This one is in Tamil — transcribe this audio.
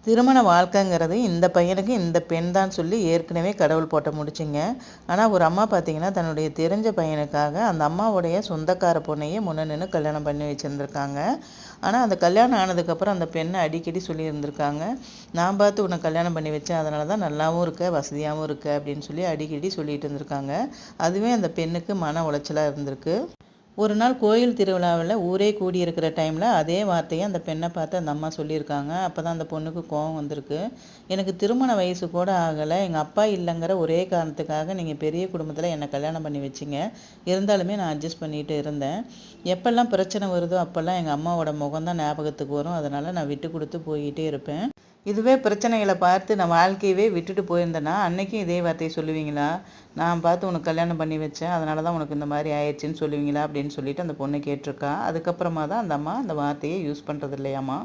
திருமண வாழ்க்கைங்கிறது இந்த பையனுக்கு இந்த பெண் தான் சொல்லி ஏற்கனவே கடவுள் போட்ட முடிச்சுங்க. ஆனால் ஒரு அம்மா பார்த்தீங்கன்னா, தன்னுடைய தெரிஞ்ச பையனுக்காக அந்த அம்மாவுடைய சொந்தக்கார பொண்ணையே முன்ன நின்று கல்யாணம் பண்ணி வச்சுருந்துருக்காங்க. ஆனால் அந்த கல்யாணம் ஆனதுக்கப்புறம் அந்த பெண்ணை அடிக்கடி சொல்லியிருந்திருக்காங்க, நான் பார்த்து உன்னை கல்யாணம் பண்ணி வச்சேன், அதனால தான் நல்லாவும் இருக்க வசதியாகவும் இருக்க அப்படின்னு சொல்லி அடிக்கடி சொல்லிட்டு இருந்திருக்காங்க. அதுவே அந்த பெண்ணுக்கு மன உளைச்சலாக இருந்திருக்கு. ஒரு நாள் கோயில் திருவிழாவில் ஊரே கூடியிருக்கிற டைமில் அதே வார்த்தையை அந்த பெண்ணை பார்த்து அந்த அம்மா சொல்லியிருக்காங்க. அப்போ தான் அந்த பொண்ணுக்கு கோவம் வந்திருக்கு. எனக்கு திருமண வயசு கூட ஆகலை, எங்கள் அப்பா இல்லைங்கிற ஒரே காரணத்துக்காக நீங்கள் பெரிய குடும்பத்தில் என்னை கல்யாணம் பண்ணி வச்சிங்க. இருந்தாலுமே நான் அட்ஜஸ்ட் பண்ணிட்டு இருந்தேன். எப்பெல்லாம் பிரச்சனை வருதோ அப்போல்லாம் எங்கள் அம்மாவோட முகம்தான் ஞாபகத்துக்கு வரும். அதனால் நான் விட்டு கொடுத்து போய்கிட்டே இருப்பேன். இதுவே பிரச்சனைகளை பார்த்து நான் வாழ்க்கையவே விட்டுட்டு போயிருந்தேன்னா அன்னைக்கும் இதே வார்த்தையை சொல்லுவீங்களா? நான் பார்த்து உனக்கு கல்யாணம் பண்ணி வச்சேன், அதனால தான் உனக்கு இந்த மாதிரி ஆயிடுச்சுன்னு சொல்லுவீங்களா அப்படின்னு சொல்லிட்டு அந்த பொண்ணு கேட்டிருக்கா. அதுக்கப்புறமா தான் அந்த அம்மா அந்த வார்த்தையை யூஸ் பண்ணுறது இல்லையாம்மா.